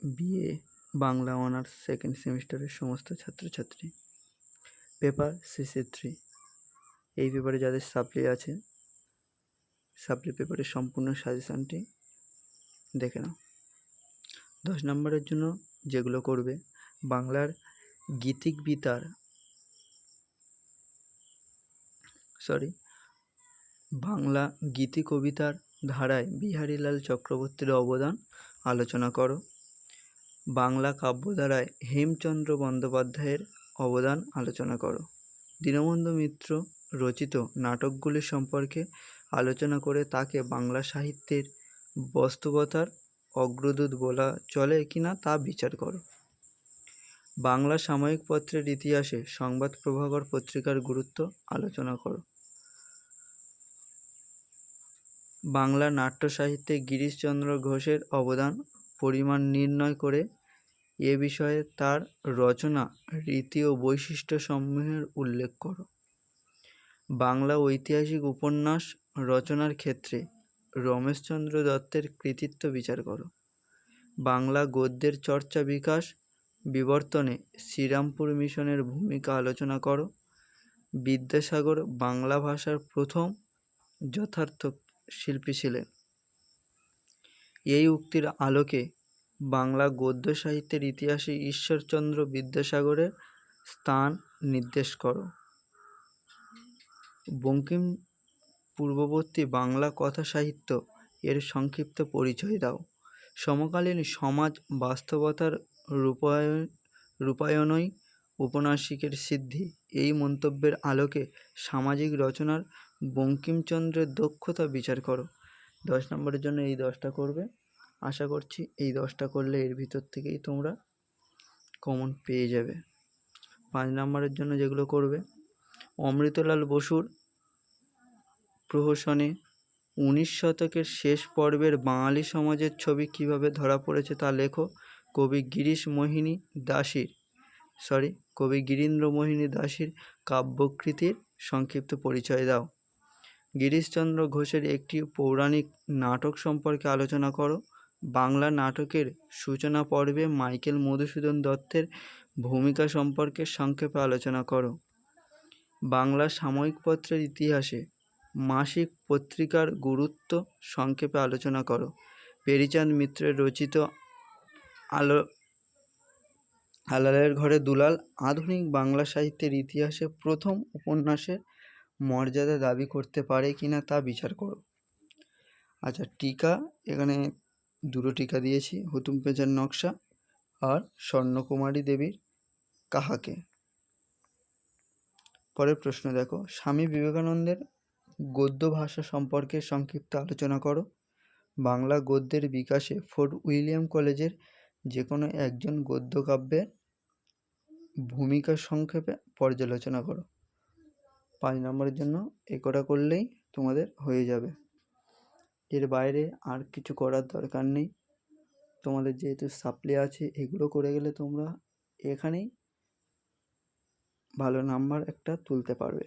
BA Bangla honours second সেমিস্টারের সমস্ত ছাত্রছাত্রী। Paper CC3। এই পেপারে যাদের সাপ্লি আছে, সাপ্লি পেপারের সম্পূর্ণ সাজেশানটি দেখে নাও। 10 নম্বরের জন্য যেগুলো করবে, বাংলার বাংলা গীতি কবিতার ধারায় বিহারীলাল চক্রবর্তীর অবদান আলোচনা করো। বাংলা কাব্যধারায় হেমচন্দ্র বন্দ্যোপাধ্যায়ের অবদান আলোচনা করো। দীনবন্ধু মিত্র রচিত নাটকগুলি সম্পর্কে আলোচনা করে তাকে বাংলা সাহিত্যের বাস্তবতার অগ্রদূত বলা চলে কিনা তা বিচার করো। বাংলা সাময়িক পত্রের ইতিহাসে সংবাদ প্রভাকর পত্রিকার গুরুত্ব আলোচনা করো। বাংলা নাট্য সাহিত্যে গিরিশচন্দ্র ঘোষের অবদান পরিমাণ নির্ণয় করে এ বিষয়ে তার রচনা রীতি ও বৈশিষ্ট্য সমূহের উল্লেখ করো। বাংলা ঐতিহাসিক উপন্যাস রচনার ক্ষেত্রে রমেশচন্দ্র দত্তের কৃতিত্ব বিচার করো। বাংলা গদ্যের চর্চা বিকাশ বিবর্তনে শ্রীরামপুর মিশনের ভূমিকা আলোচনা করো। বিদ্যাসাগর বাংলা ভাষার প্রথম যথার্থ শিল্পী ছিলেন। এই উক্তির আলোকে বাংলা গদ্য সাহিত্যের ইতিহাসে ঈশ্বরচন্দ্র বিদ্যাসাগরের স্থান নির্দেশ করো। বঙ্কিম পূর্ববর্তী বাংলা কথা সাহিত্য এর সংক্ষিপ্ত পরিচয় দাও। সমকালীন সমাজ বাস্তবতার রূপায়ণই ঔপন্যাসিকের সিদ্ধি। এই মন্তব্যের আলোকে সামাজিক রচনার বঙ্কিমচন্দ্রের দক্ষতা বিচার করো। 10 নম্বরের জন্য এই 10টা করবে। আশা করছি এই 10টা করলে এর ভিতর থেকেই তোমরা কমন পেয়ে যাবে। 5 নম্বরের জন্য যেগুলো করবে, অমৃতলাল বসুর প্রহসনে 19 শতকের শেষ পর্বের বাঙালি সমাজের ছবি কিভাবে ধরা পড়েছে তা লেখো। কবি গিরীন্দ্রমোহিনী দাসীর কাব্যকৃতির সংক্ষিপ্ত পরিচয় দাও। গিরিশচন্দ্র ঘোষের একটি পৌরাণিক নাটক সম্পর্কে আলোচনা করো। বাংলা নাটকের সূচনা পর্বে মাইকেল মধুসূদন দত্তের ভূমিকা সম্পর্কে সংক্ষেপে আলোচনা করো। বাংলা সাময়িক পত্রের ইতিহাসে মাসিক পত্রিকার গুরুত্ব সংক্ষেপে আলোচনা করো। পেরিচাঁদ মিত্রের রচিত আলালের ঘরে দুলাল আধুনিক বাংলা সাহিত্যের ইতিহাসে প্রথম উপন্যাসের মর্যাদা দাবি করতে পারে কিনা তা বিচার করো। আচ্ছা, টিকা এখানে 2টো টিকা দিয়েছি, হুতুম পেঁচার নকশা আর স্বর্ণকুমারী দেবীর কাহাকে। পরের প্রশ্ন দেখো, স্বামী বিবেকানন্দের গদ্য ভাষা সম্পর্কে সংক্ষিপ্ত আলোচনা করো। বাংলা গদ্যের বিকাশে ফোর্ট উইলিয়াম কলেজের যে কোনো একজন গদ্য কাব্যের ভূমিকা সংক্ষেপে পর্যালোচনা করো। 5 নম্বরের জন্য কটা করলেই তোমাদের হয়ে যাবে। এর বাইরে আর কিছু করার দরকার নেই। তোমাদের যেহেতু সাপ্লি আছে, এগুলো করে গেলে তোমরা এখানেই ভালো নাম্বার একটা তুলতে পারবে।